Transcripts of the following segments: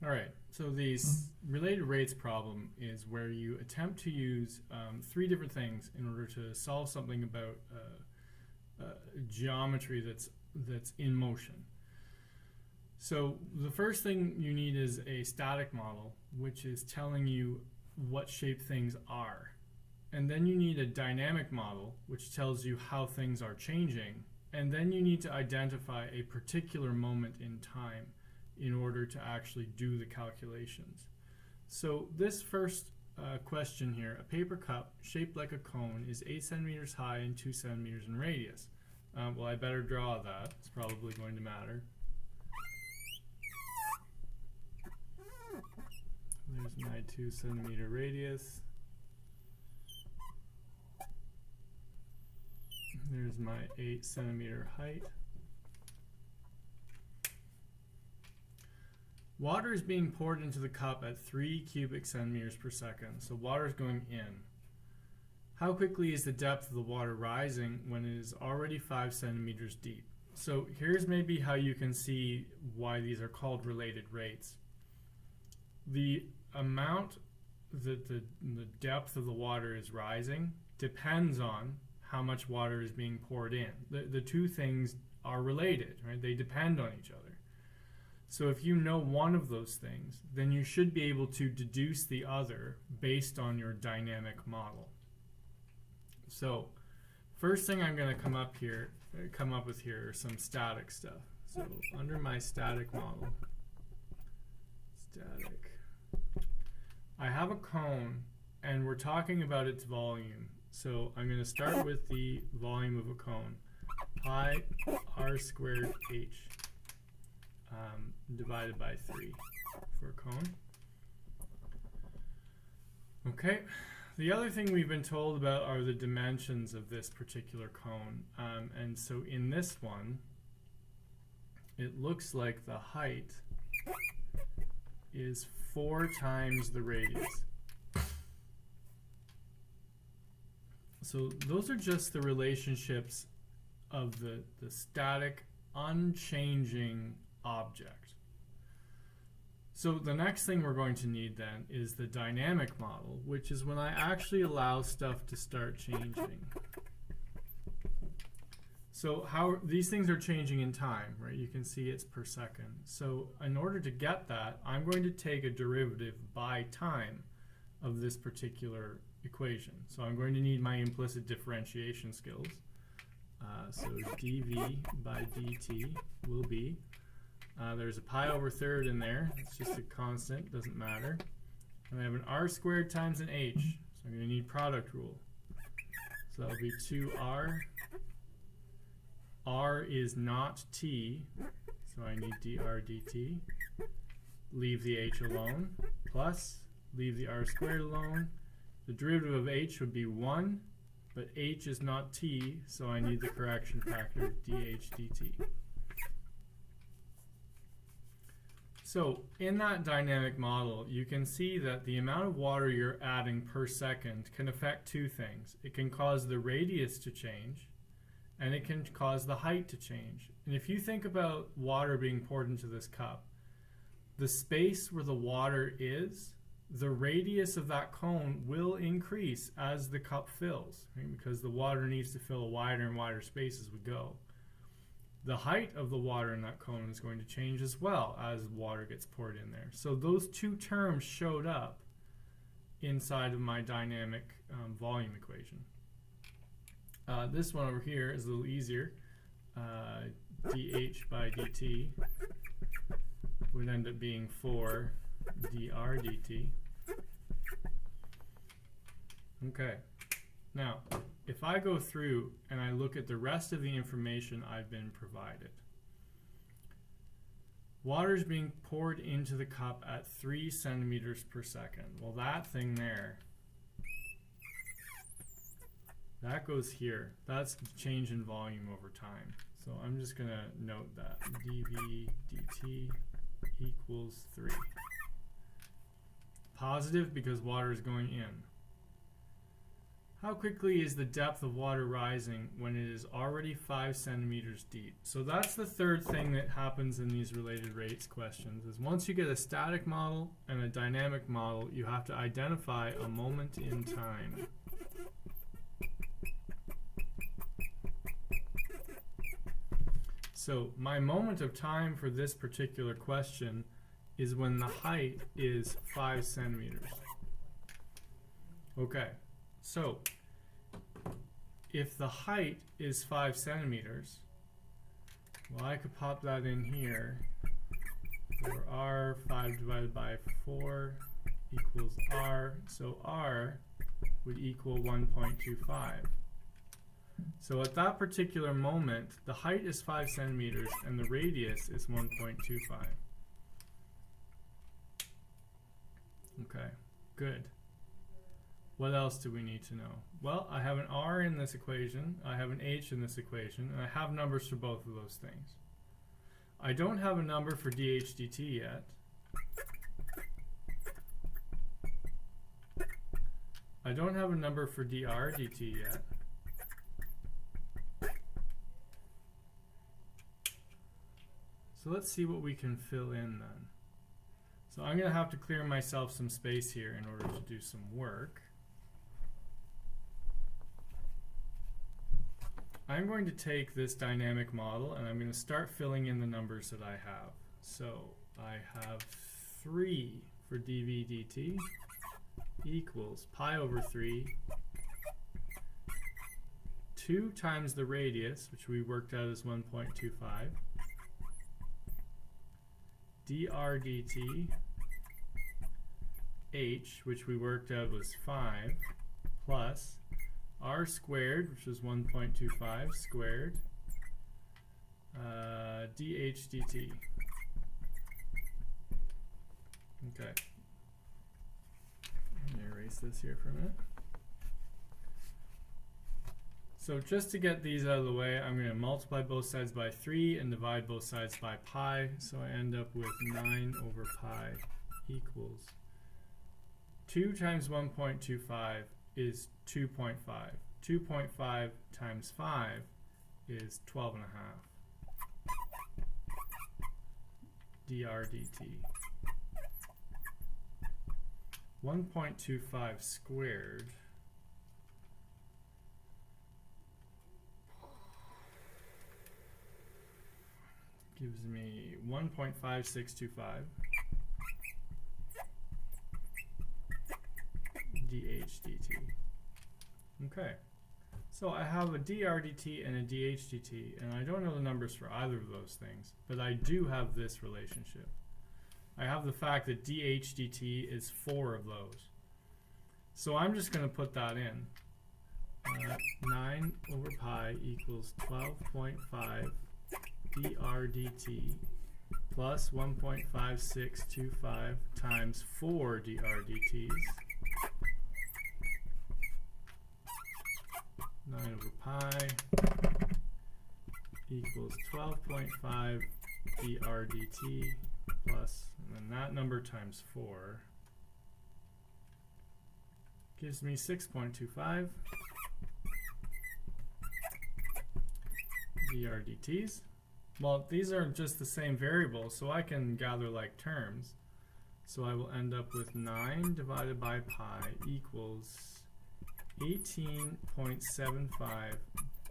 All right, so the related rates problem is where you attempt to use three different things in order to solve something about geometry that's in motion. So the first thing you need is a static model, which is telling you what shape things are. And then you need a dynamic model, which tells you how things are changing. And then you need to identify a particular moment in time in order to actually do the calculations. So this first question here, a paper cup shaped like a cone is 8 centimeters high and 2 centimeters in radius. Well, I better draw that. It's probably going to matter. There's my 2 centimeter radius. There's my 8 centimeter height. Water is being poured into the cup at 3 cubic centimeters per second. So water is going in. How quickly is the depth of the water rising when it is already 5 centimeters deep? So here's maybe how you can see why these are called related rates. The amount that the depth of the water is rising depends on how much water is being poured in. The two things are related, right? They depend on each other. So if you know one of those things, then you should be able to deduce the other based on your dynamic model. So first thing I'm going to come up with here are some static stuff. So under my static model, I have a cone and we're talking about its volume. So I'm going to start with the volume of a cone, pi r squared h divided by 3 for a cone. Okay, the other thing we've been told about are the dimensions of this particular cone. And so in this one, it looks like the height is 4 times the radius. So those are just the relationships of the static, unchanging object. So the next thing we're going to need then is the dynamic model, which is when I actually allow stuff to start changing. So how these things are changing in time, right? You can see it's per second. So in order to get that, I'm going to take a derivative by time of this particular equation. So I'm going to need my implicit differentiation skills. So dv by dt will be, there's a pi over third in there. It's just a constant, doesn't matter. And I have an r squared times an h. So I'm going to need product rule. So that'll be 2r. R is not t, so I need dr dt. Leave the h alone, plus leave the r squared alone. The derivative of h would be 1, but h is not t, so I need the correction factor dh dt. So in that dynamic model, you can see that the amount of water you're adding per second can affect two things. It can cause the radius to change, and it can cause the height to change. And if you think about water being poured into this cup, the space where the water is, the radius of that cone will increase as the cup fills, right? Because the water needs to fill a wider and wider space as we go. The height of the water in that cone is going to change as well as water gets poured in there. So those two terms showed up inside of my dynamic volume equation. This one over here is a little easier. dH by dt would end up being 4 dr dt. Okay, now if I go through and I look at the rest of the information I've been provided, water is being poured into the cup at 3 centimeters per second. Well, that thing there, that goes here. That's the change in volume over time. So I'm just going to note that dv dt equals 3. Positive because water is going in. How quickly is the depth of water rising when it is already 5 centimeters deep? So that's the third thing that happens in these related rates questions, is once you get a static model and a dynamic model, you have to identify a moment in time. So my moment of time for this particular question is when the height is 5 centimeters. Okay, so if the height is 5 centimeters, well, I could pop that in here. For r, 5 divided by 4 equals r. So r would equal 1.25. So at that particular moment, the height is 5 centimeters and the radius is 1.25. Okay, good. What else do we need to know? Well, I have an r in this equation, I have an h in this equation, and I have numbers for both of those things. I don't have a number for dh dt yet. I don't have a number for dr dt yet. So let's see what we can fill in then. So I'm going to have to clear myself some space here in order to do some work. I'm going to take this dynamic model and I'm going to start filling in the numbers that I have. So I have 3 for dv dt equals pi over 3, 2 times the radius, which we worked out as 1.25, dr dt, h, which we worked out was 5, plus r squared, which is 1.25 squared, dh dt. Okay. Let me erase this here for a minute. So just to get these out of the way, I'm going to multiply both sides by 3 and divide both sides by pi. So I end up with 9 over pi equals 2 times 1.25 is 2.5. 2.5 times 5 is 12.5 dr dt. 1.25 squared gives me 1.5625 dh dt. Okay, so I have a dr dt and a dh dt, and I don't know the numbers for either of those things, but I do have this relationship. I have the fact that dh dt is 4 of those. So I'm just going to put that in. 9 over pi equals 12.5 dr dt plus 1.5625 times 4 dr dt's. 9 over pi equals 12.5 dr dt plus, and then that number times 4 gives me 6.25 dr dt's. Well, these are just the same variable, so I can gather like terms. So I will end up with 9 divided by pi equals 18.75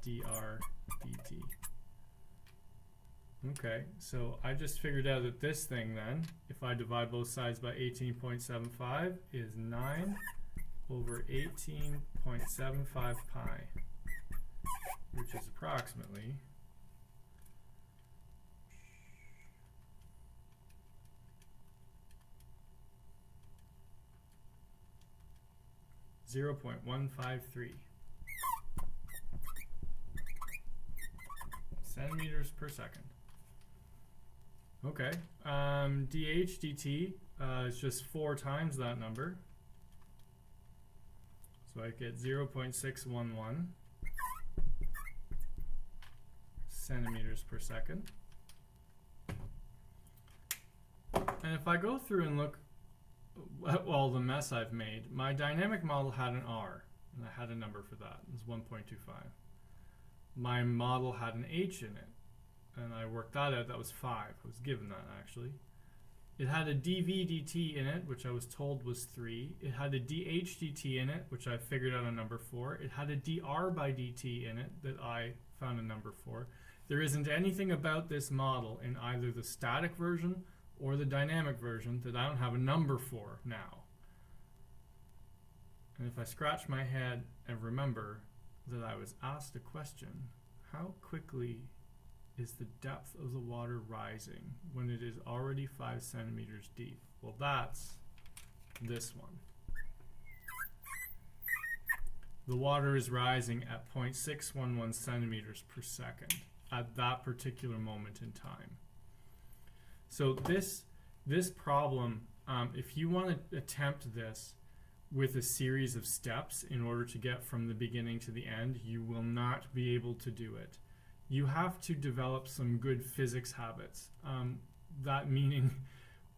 dr dt. Okay, so I just figured out that this thing then, if I divide both sides by 18.75, is 9 over 18.75 pi, which is approximately 0.153 centimeters per second. Okay, dh dt is just 4 times that number. So I get 0.611 centimeters per second. And if I go through and look at all the mess I've made, my dynamic model had an r. and I had a number for that. It was 1.25. My model had an h in it, and I worked that out. That was 5. I was given that, actually. It had a dv dt in it, which I was told was 3. It had a dh dt in it, which I figured out a number for. It had a dr by dt in it that I found a number for. There isn't anything about this model in either the static version or the dynamic version that I don't have a number for now. And if I scratch my head and remember that I was asked a question, how quickly is the depth of the water rising when it is already 5 centimeters deep? Well, that's this one. The water is rising at 0.611 centimeters per second at that particular moment in time. So this problem, if you want to attempt this with a series of steps in order to get from the beginning to the end, you will not be able to do it. You have to develop some good physics habits. That meaning,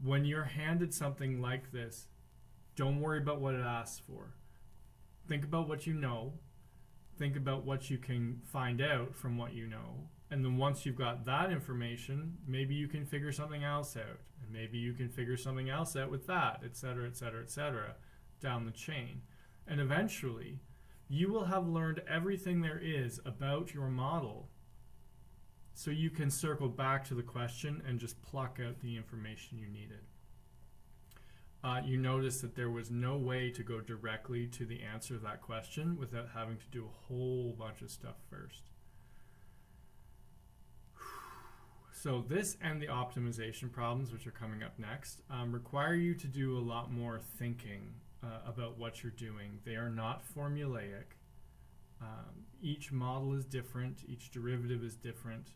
when you're handed something like this, don't worry about what it asks for. Think about what you know. Think about what you can find out from what you know. And then once you've got that information, maybe you can figure something else out. And maybe you can figure something else out with that, etc., etc., etc., down the chain. And eventually, you will have learned everything there is about your model, so you can circle back to the question and just pluck out the information you needed. You notice that there was no way to go directly to the answer to that question without having to do a whole bunch of stuff first. So this and the optimization problems, which are coming up next, require you to do a lot more thinking about what you're doing. They are not formulaic. Each model is different. Each derivative is different.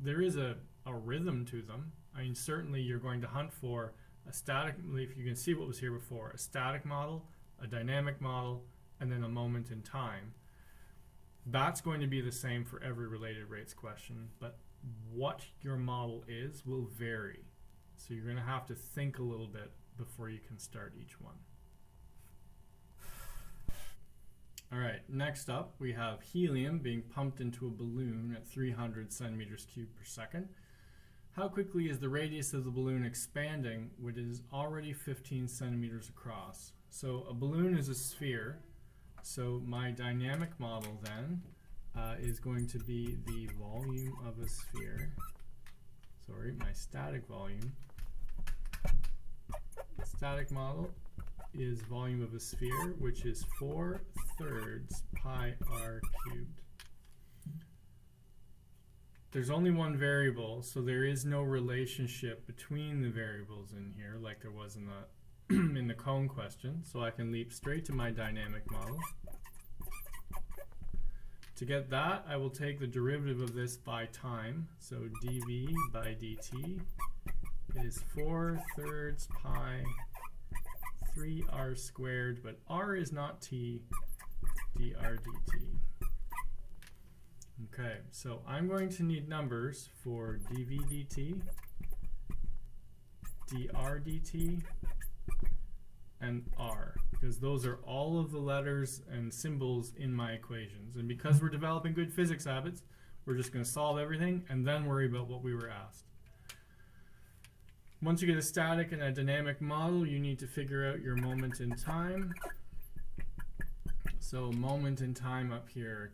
There is a rhythm to them. I mean, certainly you're going to hunt for a static, if you can see what was here before, a static model, a dynamic model, and then a moment in time. That's going to be the same for every related rates question, but what your model is will vary. So you're going to have to think a little bit before you can start each one. All right, next up we have helium being pumped into a balloon at 300 centimeters cubed per second. How quickly is the radius of the balloon expanding when it is already 15 centimeters across? So a balloon is a sphere, so my dynamic model then is going to be the volume of a sphere. Sorry, my static volume. Static model is volume of a sphere, which is 4/3 pi r cubed. There's only one variable, so there is no relationship between the variables in here like there was in the in the cone question, so I can leap straight to my dynamic model. To get that, I will take the derivative of this by time, so dv by dt is 4/3 pi 3r squared, but r is not t, dr dt. Okay, so I'm going to need numbers for dv dt, dr dt, and r, because those are all of the letters and symbols in my equations. And because we're developing good physics habits, we're just going to solve everything and then worry about what we were asked. Once you get a static and a dynamic model, you need to figure out your moment in time. So moment in time up here.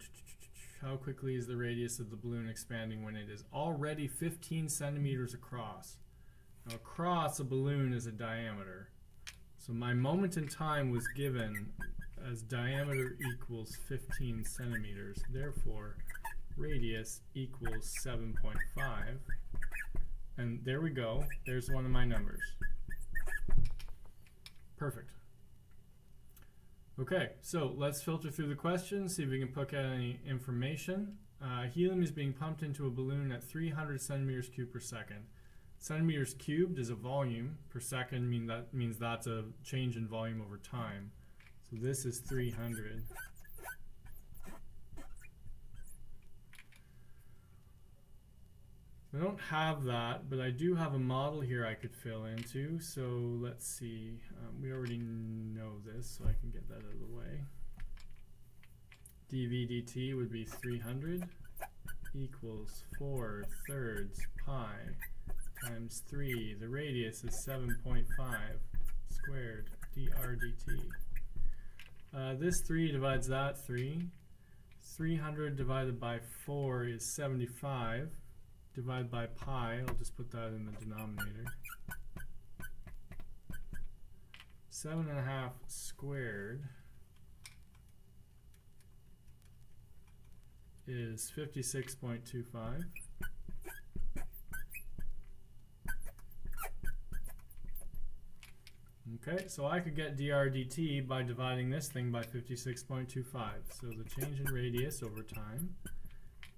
How quickly is the radius of the balloon expanding when it is already 15 centimeters across? Now, across a balloon is a diameter. So my moment in time was given as diameter equals 15 centimeters. Therefore, radius equals 7.5. And there we go. There's one of my numbers. Perfect. Okay, so let's filter through the questions, see if we can pick out any information. Helium is being pumped into a balloon at 300 centimeters cubed per second. Centimeters cubed is a volume per second, means that's a change in volume over time. So this is 300. I don't have that, but I do have a model here I could fill into. So let's see. We already know this, so I can get that out of the way. dv dt would be 300 equals 4/3 pi times 3. The radius is 7.5 squared dr dt. This 3 divides that 3. 300 divided by 4 is 75. Divided by pi, I'll just put that in the denominator. 7.5 squared is 56.25. Okay, so I could get dr dt by dividing this thing by 56.25. So the change in radius over time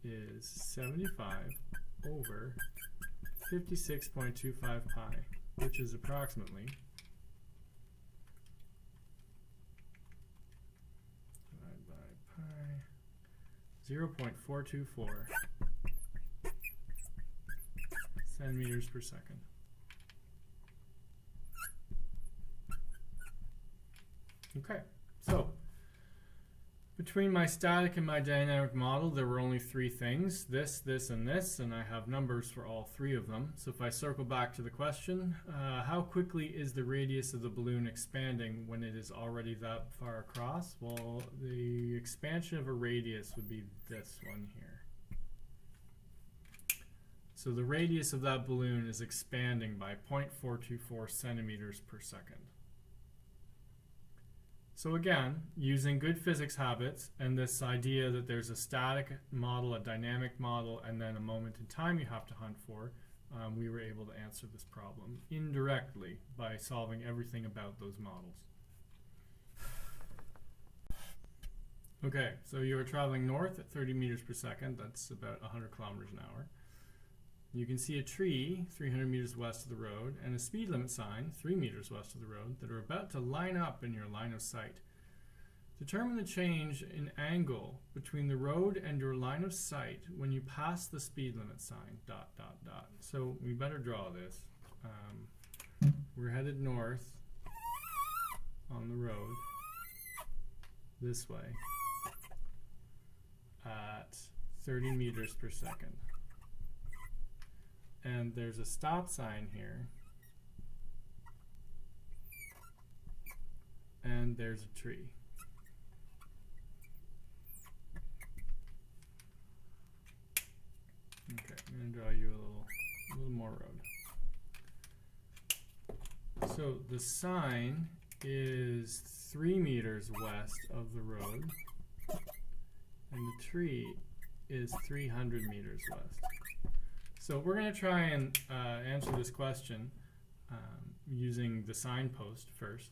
is 75 over 56.25 pi, which is approximately 0.424 centimeters per second. Okay, so between my static and my dynamic model, there were only 3 things, this, and this, and I have numbers for all 3 of them. So if I circle back to the question, how quickly is the radius of the balloon expanding when it is already that far across? Well, the expansion of a radius would be this one here. So the radius of that balloon is expanding by 0.424 centimeters per second. So again, using good physics habits and this idea that there's a static model, a dynamic model, and then a moment in time you have to hunt for, we were able to answer this problem indirectly by solving everything about those models. Okay, so you are traveling north at 30 meters per second. That's about 100 kilometers an hour. You can see a tree 300 meters west of the road and a speed limit sign 3 meters west of the road that are about to line up in your line of sight. Determine the change in angle between the road and your line of sight when you pass the speed limit sign, ... So we better draw this. We're headed north on the road this way at 30 meters per second. And there's a stop sign here. And there's a tree. Okay, I'm going to draw you a little more road. So the sign is 3 meters west of the road, and the tree is 300 meters west. So we're going to try and answer this question using the signpost first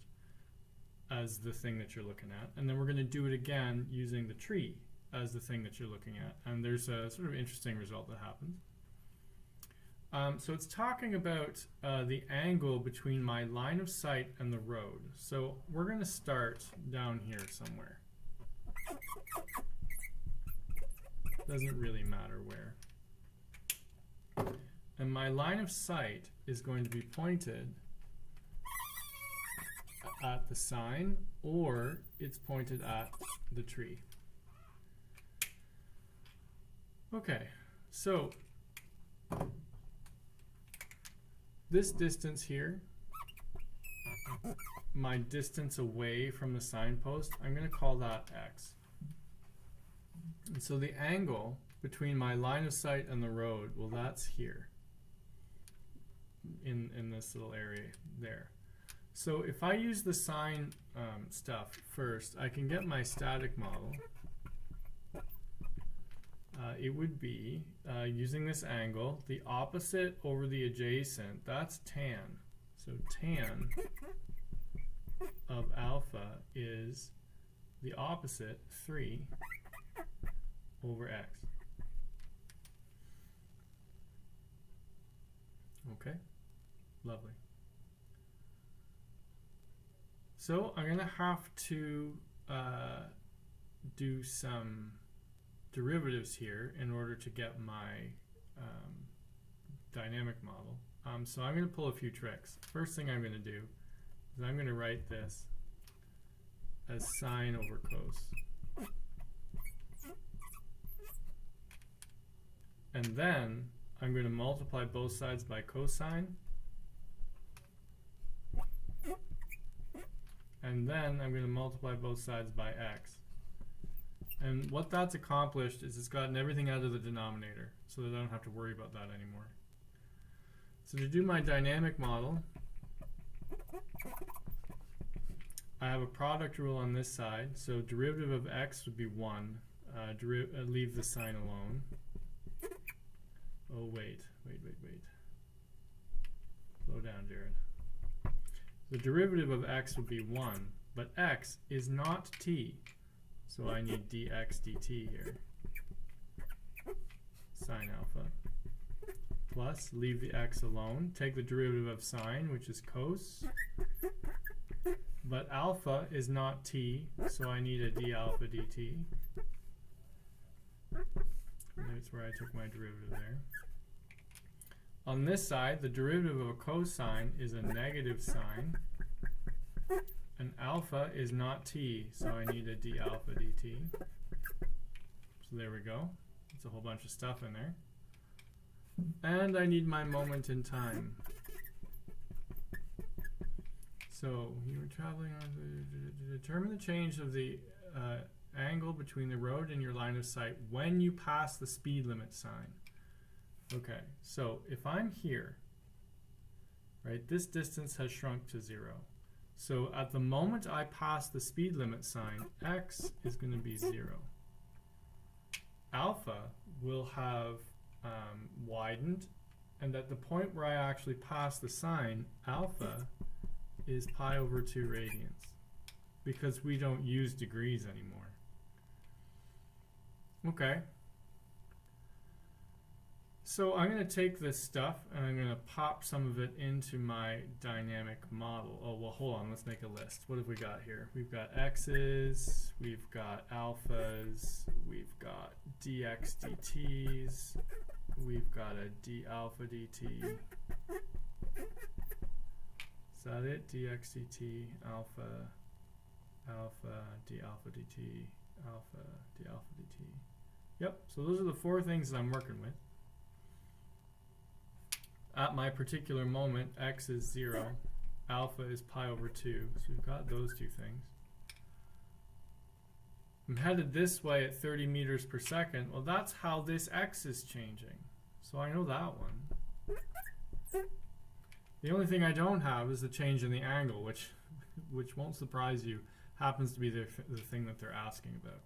as the thing that you're looking at, and then we're going to do it again using the tree as the thing that you're looking at, and there's a sort of interesting result that happens. So it's talking about the angle between my line of sight and the road. So we're going to start down here somewhere. Doesn't really matter where. And my line of sight is going to be pointed at the sign, or it's pointed at the tree. Okay, so this distance here, my distance away from the signpost, I'm going to call that x. And so the angle between my line of sight and the road, well, that's here in this little area there. So if I use the sign stuff first, I can get my static model. It would be, using this angle, the opposite over the adjacent, that's tan. So tan of alpha is the opposite, 3 over x. Okay, lovely. So I'm going to have to do some derivatives here in order to get my dynamic model. So I'm going to pull a few tricks. First thing I'm going to do is I'm going to write this as sine over cos. And then I'm going to multiply both sides by cosine. And then I'm going to multiply both sides by x. And what that's accomplished is it's gotten everything out of the denominator, so that I don't have to worry about that anymore. So to do my dynamic model, I have a product rule on this side, so derivative of x would be 1. Leave the sign alone. Oh, wait. Slow down, Jared. The derivative of x would be 1, but x is not t, so I need dx dt here. Sine alpha. Plus, leave the x alone. Take the derivative of sine, which is cos. But alpha is not t, so I need a d alpha dt. That's where I took my derivative there. On this side, the derivative of a cosine is a negative sine. And alpha is not t, so I need a d alpha dt. So there we go. It's a whole bunch of stuff in there. And I need my moment in time. So you were traveling on to determine the change of the angle between the road and your line of sight when you pass the speed limit sign. Okay, so if I'm here, right, this distance has shrunk to 0. So at the moment I pass the speed limit sign, x is going to be 0. Alpha will have widened, and at the point where I actually pass the sign, alpha is pi over 2 radians, because we don't use degrees anymore. Okay. So I'm going to take this stuff and I'm going to pop some of it into my dynamic model. Oh, well, hold on. Let's make a list. What have we got here? We've got x's, we've got alphas, we've got dx dt's, we've got a d alpha dt. Is that it? dx dt, alpha, d alpha dt, alpha, d alpha dt. Yep, so those are the 4 things that I'm working with. At my particular moment, x is 0, alpha is pi over 2, so we've got those 2 things. I'm headed this way at 30 meters per second. Well, that's how this x is changing, so I know that one. The only thing I don't have is the change in the angle, which won't surprise you, happens to be the thing that they're asking about.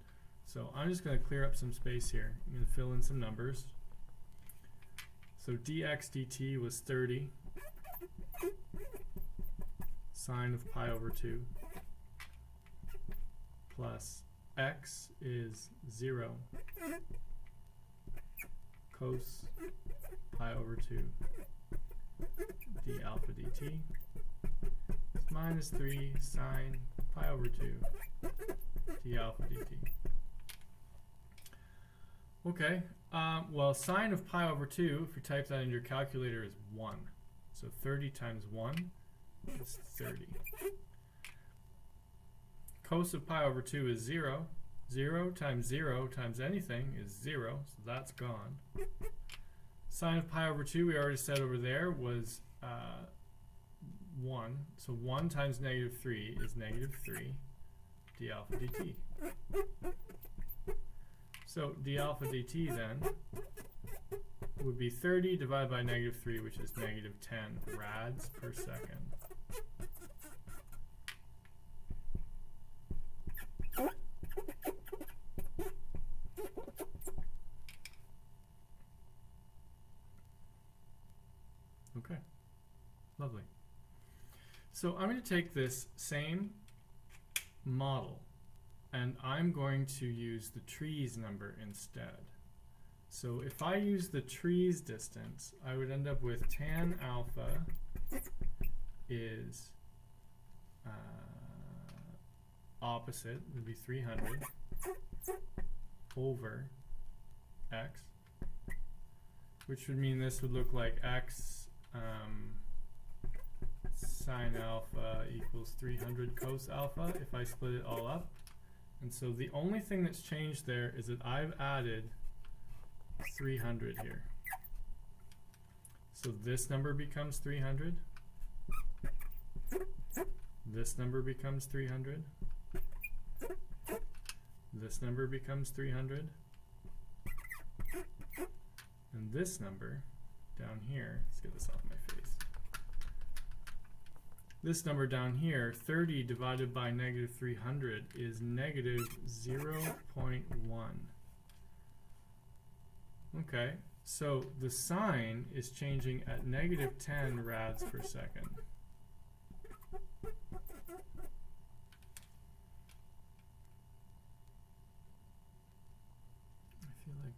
So I'm just going to clear up some space here. I'm going to fill in some numbers. So dx dt was 30 sine of pi over 2 plus x is 0 cos pi over 2 d alpha dt minus 3 sine pi over 2 d alpha dt. Okay, well, sine of pi over 2, if you type that in your calculator, is 1. So 30 times 1 is 30. Cos of pi over 2 is 0. 0 times anything is 0, so that's gone. Sine of pi over 2, we already said over there, was 1. So 1 times negative 3 is negative 3 d alpha dt. So d alpha dt then would be 30 divided by negative 3, which is negative 10 rads per second. Okay, lovely. So I'm going to take this same model and I'm going to use the trees number instead. So if I use the trees distance, I would end up with tan alpha is opposite, would be 300 over x, which would mean this would look like x sine alpha equals 300 cos alpha if I split it all up. And so the only thing that's changed there is that I've added 300 here. So this number becomes 300. This number becomes 300. This number becomes 300. And this number down here, let's get this off my face. This number down here, 30 divided by negative 300 is negative 0.1. Okay, so the sign is changing at negative 10 rads per second. I feel like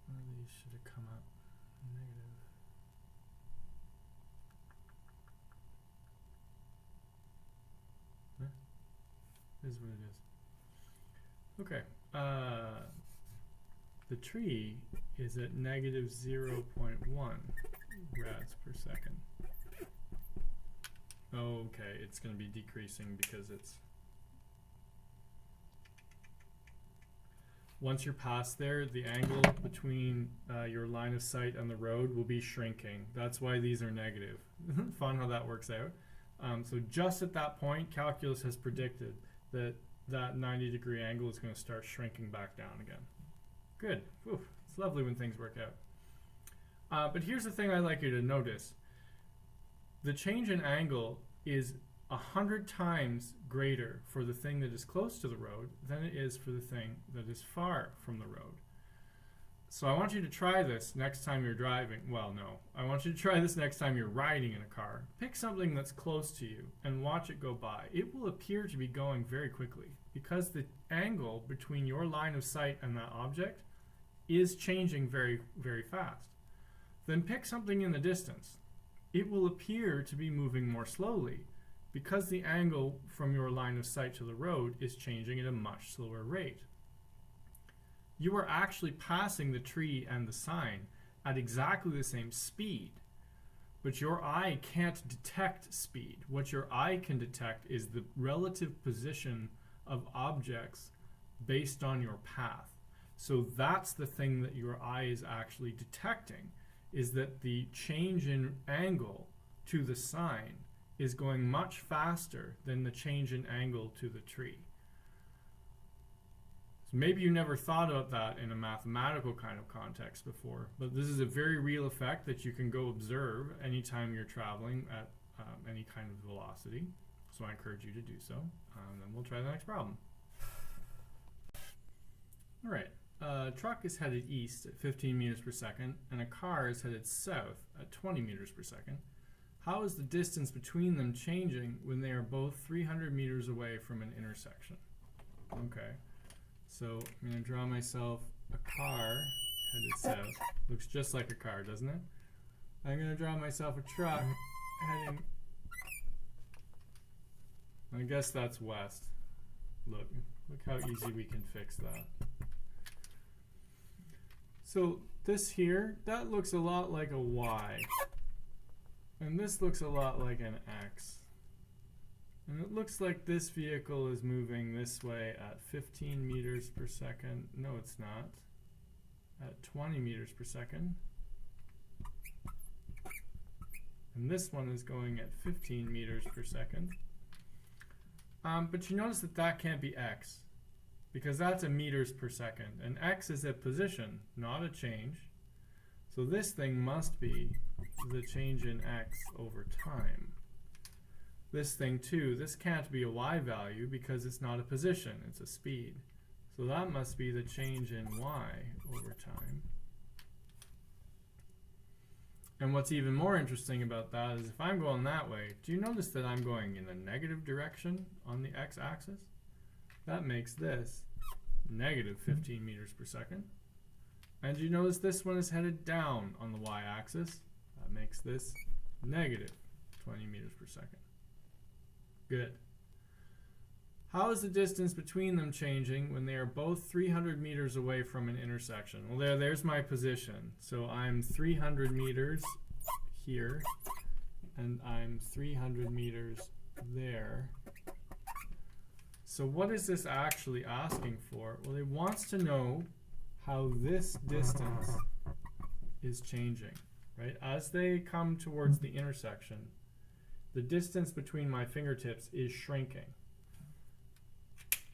one of these should have come up negative. Is what it is. Okay. The tree is at negative 0.1 rads per second. Okay, it's going to be decreasing because it's... Once you're past there, the angle between your line of sight and the road will be shrinking. That's why these are negative. Fun how that works out. So just at that point, calculus has predicted that that 90-degree angle is going to start shrinking back down again. Good. Whew. It's lovely when things work out. But here's the thing I'd like you to notice. The change in angle is 100 times greater for the thing that is close to the road than it is for the thing that is far from the road. So I want you to try this next time you're driving. Well, no. I want you to try this next time you're riding in a car. Pick something that's close to you and watch it go by. It will appear to be going very quickly because the angle between your line of sight and that object is changing very, very fast. Then pick something in the distance. It will appear to be moving more slowly because the angle from your line of sight to the road is changing at a much slower rate. You are actually passing the tree and the sign at exactly the same speed, but your eye can't detect speed. What your eye can detect is the relative position of objects based on your path. So that's the thing that your eye is actually detecting, is that the change in angle to the sign is going much faster than the change in angle to the tree. Maybe you never thought about that in a mathematical kind of context before, but this is a very real effect that you can go observe anytime you're traveling at any kind of velocity. So I encourage you to do so. Then we'll try the next problem. All right, a truck is headed east at 15 meters per second, and a car is headed south at 20 meters per second. How is the distance between them changing when they are both 300 meters away from an intersection? Okay. So I'm going to draw myself a car headed south. Looks just like a car, doesn't it? I'm going to draw myself a truck heading... I guess that's west. Look how easy we can fix that. So this here, that looks a lot like a Y. And this looks a lot like an X. And it looks like this vehicle is moving this way at 15 meters per second. No, it's not. At 20 meters per second. And this one is going at 15 meters per second. But you notice that that can't be X, because that's a meters per second. And X is a position, not a change. So this thing must be the change in X over time. This thing too, this can't be a Y value because it's not a position, it's a speed. So that must be the change in Y over time. And what's even more interesting about that is if I'm going that way, do you notice that I'm going in the negative direction on the x-axis? That makes this negative 15 meters per second. And you notice this one is headed down on the y-axis. That makes this negative 20 meters per second. Good. How is the distance between them changing when they are both 300 meters away from an intersection? Well, there's my position. So I'm 300 meters here, and I'm 300 meters there. So what is this actually asking for? Well, it wants to know how this distance is changing, right? As they come towards the intersection, the distance between my fingertips is shrinking.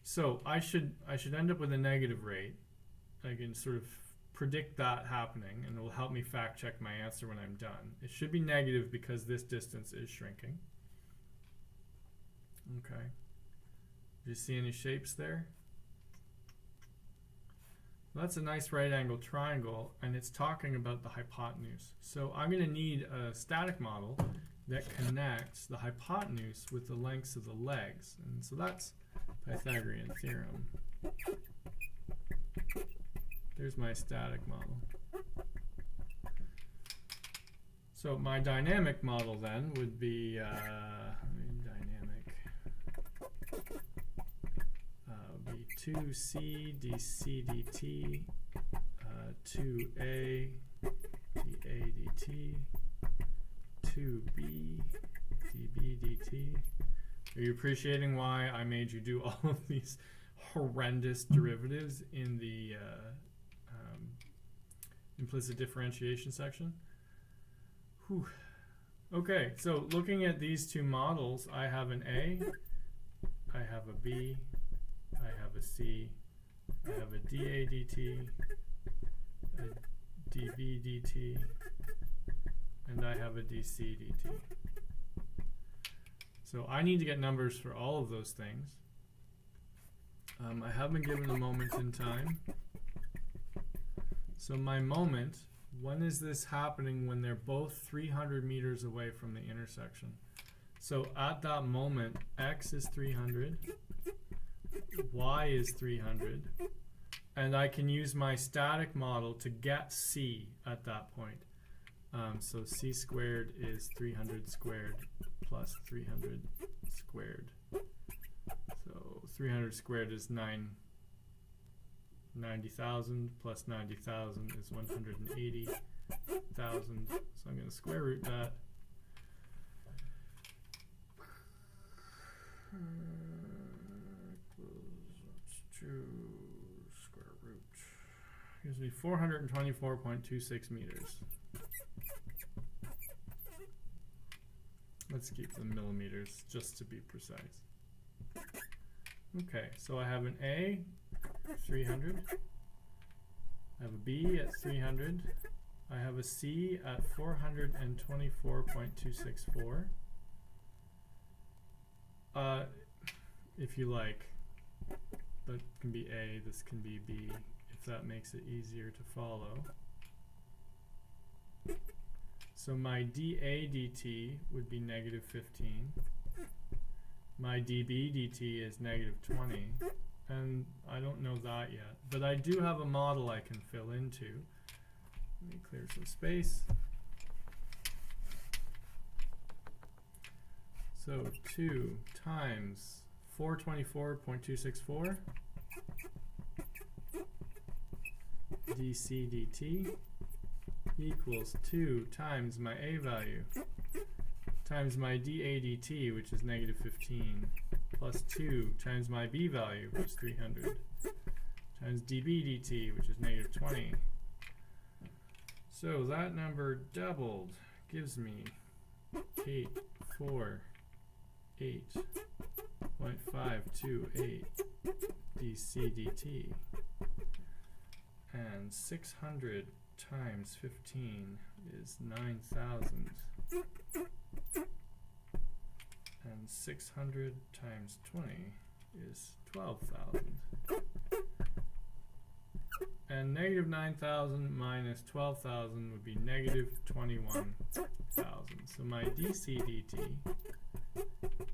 So I should end up with a negative rate. I can sort of predict that happening, and it will help me fact check my answer when I'm done. It should be negative because this distance is shrinking. Okay. Do you see any shapes there? Well, that's a nice right angle triangle, and it's talking about the hypotenuse. So I'm going to need a static model that connects the hypotenuse with the lengths of the legs. And so that's Pythagorean Theorem. There's my static model. So my dynamic model then would be would be 2c dc dt, 2a dA dt, 2b dB dt. Are you appreciating why I made you do all of these horrendous derivatives in the implicit differentiation section? Whew. Okay, so looking at these two models, I have an A, I have a B, I have a C, I have a dA dt, a dB dt, and I have a dC dt. So I need to get numbers for all of those things. I have been given a moment in time. So my moment, when is this happening? When they're both 300 meters away from the intersection. So at that moment, x is 300, y is 300, and I can use my static model to get c at that point. So c squared is 300 squared plus 300 squared. So 300 squared is 90,000 plus 90,000 is 180,000. So I'm going to square root that. To square root gives me 424.26 meters. Let's keep the millimeters just to be precise. Okay, so I have an A, 300. I have a B at 300. I have a C at 424.264. If you like, that can be A, this can be B, if that makes it easier to follow. So my dA dt would be negative 15. My dB dt is negative 20. And I don't know that yet. But I do have a model I can fill into. Let me clear some space. So 2 times 424.264 dC dt equals 2 times my A value times my dA dt, which is negative 15, plus 2 times my B value, which is 300, times dB dt, which is negative 20. So that number doubled gives me 848.528 dC dt, and 600 times 15 is 9,000, and 600 times 20 is 12,000. And negative 9,000 minus 12,000 would be negative 21,000. So my dC dt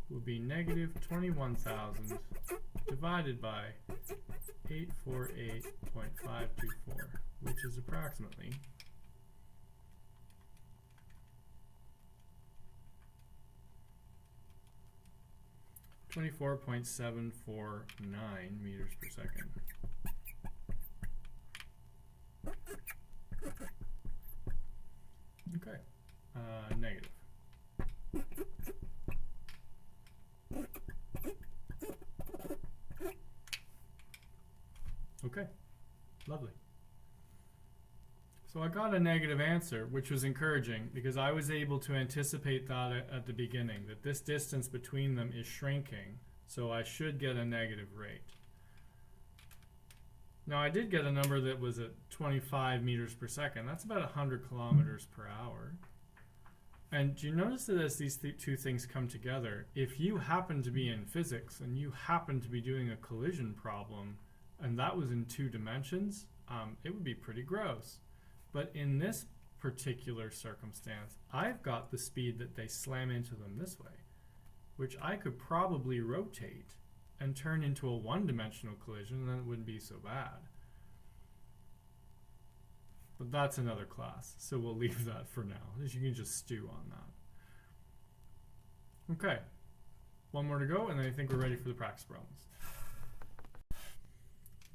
would be negative 21,000 divided by 848.524, which is approximately 24.749 meters per second. Okay, negative. Okay, lovely. So I got a negative answer, which was encouraging because I was able to anticipate that at the beginning, that this distance between them is shrinking, so I should get a negative rate. Now I did get a number that was at 25 meters per second. That's about 100 kilometers per hour. And do you notice that as these two things come together, if you happen to be in physics and you happen to be doing a collision problem, and that was in 2 dimensions, it would be pretty gross. But in this particular circumstance, I've got the speed that they slam into them this way, which I could probably rotate and turn into a 1-dimensional collision, and then it wouldn't be so bad. But that's another class, so we'll leave that for now. You can just stew on that. Okay, one more to go, and then I think we're ready for the practice problems.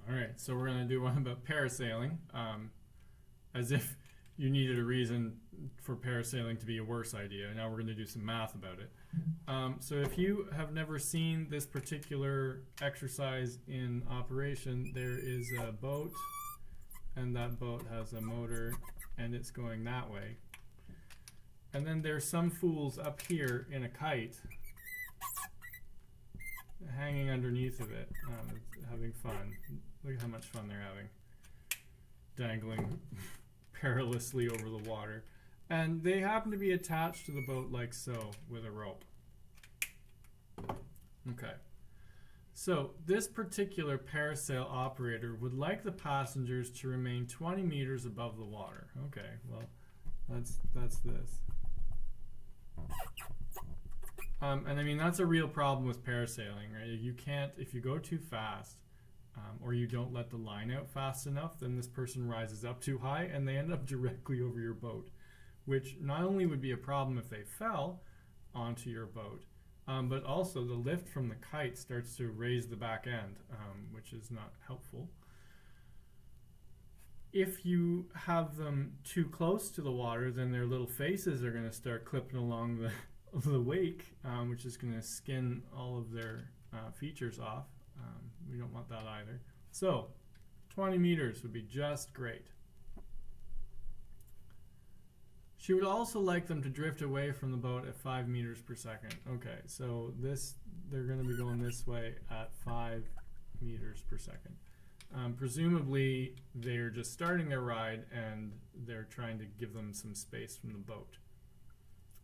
All right, so we're going to do one about parasailing, as if you needed a reason for parasailing to be a worse idea. Now we're going to do some math about it. So if you have never seen this particular exercise in operation, there is a boat, and that boat has a motor, and it's going that way. And then there's some fools up here in a kite hanging underneath of it, having fun. Look at how much fun they're having, dangling perilously over the water. And they happen to be attached to the boat like so, with a rope. Okay. So this particular parasail operator would like the passengers to remain 20 meters above the water. Okay, well, that's this. And I mean, that's a real problem with parasailing, right? You can't, if you go too fast, or you don't let the line out fast enough, then this person rises up too high and they end up directly over your boat, which not only would be a problem if they fell onto your boat, but also the lift from the kite starts to raise the back end, which is not helpful. If you have them too close to the water, then their little faces are going to start clipping along the wake, which is going to skin all of their features off. We don't want that either. So 20 meters would be just great. She would also like them to drift away from the boat at 5 meters per second. Okay, so they're going to be going this way at 5 meters per second. Presumably they're just starting their ride and they're trying to give them some space from the boat.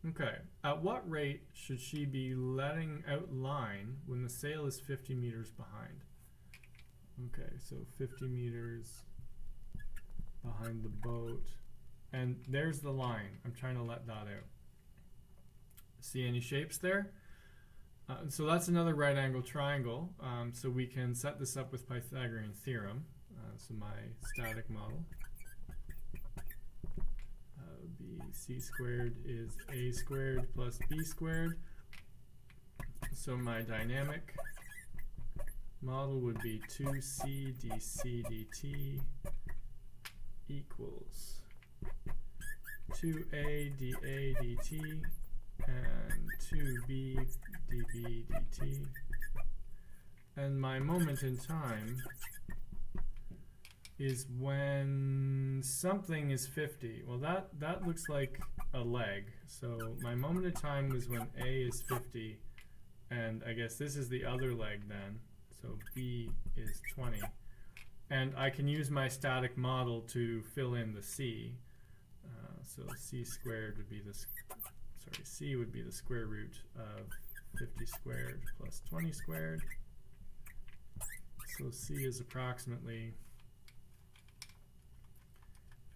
Okay, at what rate should she be letting out line when the sail is 50 meters behind? Okay, so 50 meters behind the boat. And there's the line. I'm trying to let that out. See any shapes there? So that's another right angle triangle. So we can set this up with Pythagorean Theorem. So my static model would be c squared is a squared plus b squared. So my dynamic model would be 2c dc dt equals 2a dA dt and 2b dB dt. And my moment in time is when something is 50. Well, that looks like a leg. So my moment in time was when A is 50, and I guess this is the other leg then. So B is 20. And I can use my static model to fill in the C. So C squared would be C would be the square root of 50 squared plus 20 squared. So C is approximately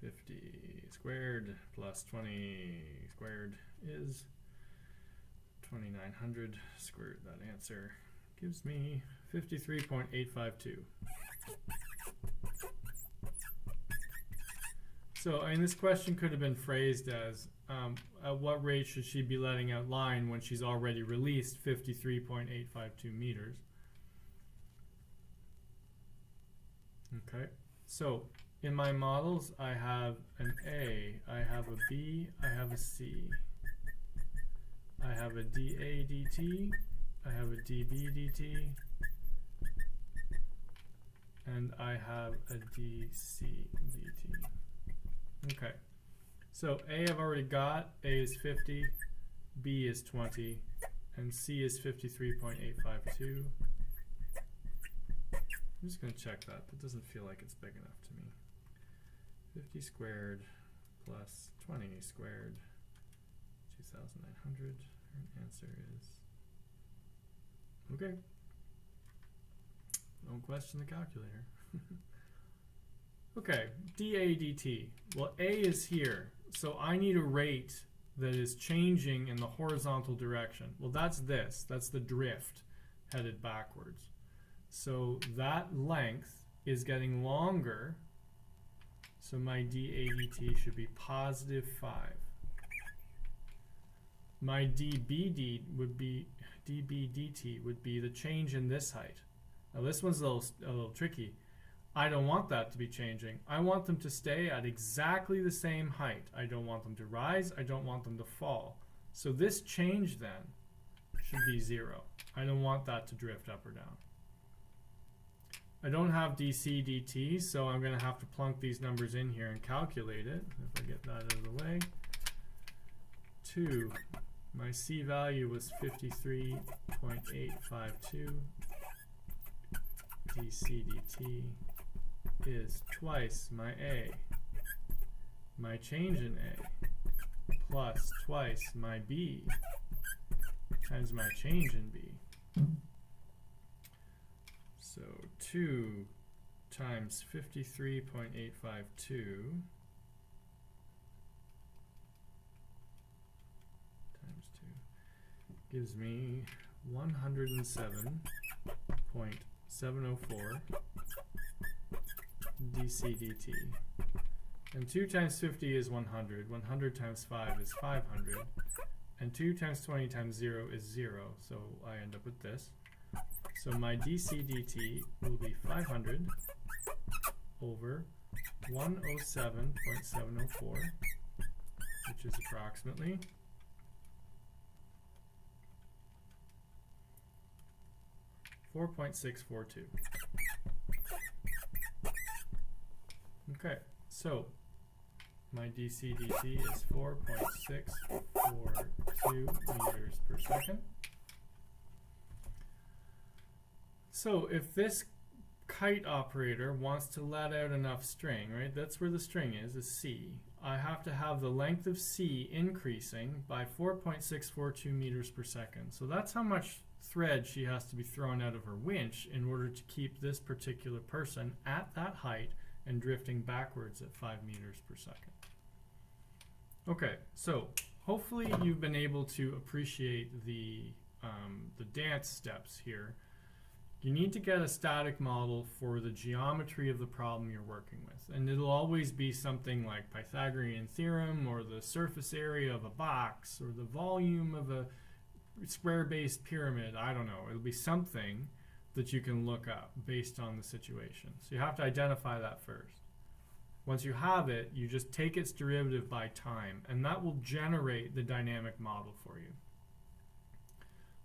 50 squared plus 20 squared is 2900 squared. That answer gives me 53.852. So, I mean, this question could have been phrased as, at what rate should she be letting out line when she's already released 53.852 meters? Okay, so in my models, I have an A, I have a B, I have a C. I have a dA dt, I have a dB dt, and I have a dC dt. Okay, so A I've already got. A is 50, B is 20, and C is 53.852. I'm just going to check that. That doesn't feel like it's big enough to me. 50 squared plus 20 squared, 2,900. Our answer is okay. Don't question the calculator. Okay, dA dt. Well, A is here, so I need a rate that is changing in the horizontal direction. Well, that's this. That's the drift headed backwards. So that length is getting longer, so my dA dt should be positive 5. My dB dt would be the change in this height. Now this one's a little tricky. I don't want that to be changing. I want them to stay at exactly the same height. I don't want them to rise. I don't want them to fall. So this change then should be 0. I don't want that to drift up or down. I don't have dc dt, so I'm going to have to plunk these numbers in here and calculate it. If I get that out of the way. 2. My C value was 53.852. dc dt is twice my A. My change in A plus twice my B times my change in B. So 2 times 53.852 times 2 gives me 107.704 dc dt. And 2 times 50 is 100. 100 times 5 is 500. And 2 times 20 times 0 is 0. So I end up with this. So my dc dt will be 500 over 107.704, which is approximately 4.642. Okay, so my dc dt is 4.642 meters per second. So if this kite operator wants to let out enough string, right, that's where the string is C, I have to have the length of C increasing by 4.642 meters per second. So that's how much thread she has to be thrown out of her winch in order to keep this particular person at that height and drifting backwards at 5 meters per second. Okay, so hopefully you've been able to appreciate the dance steps here. You need to get a static model for the geometry of the problem you're working with. And it'll always be something like Pythagorean Theorem, or the surface area of a box, or the volume of a square-based pyramid. I don't know. It'll be something that you can look up based on the situation. So you have to identify that first. Once you have it, you just take its derivative by time, and that will generate the dynamic model for you.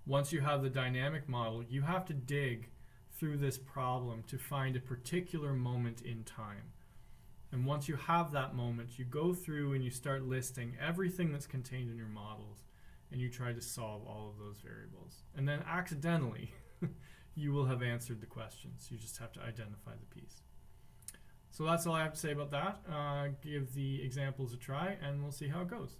Once you have the dynamic model, you have to dig through this problem to find a particular moment in time. And once you have that moment, you go through and you start listing everything that's contained in your models, and you try to solve all of those variables. And then accidentally, you will have answered the questions. You just have to identify the piece. So that's all I have to say about that. Give the examples a try, and we'll see how it goes.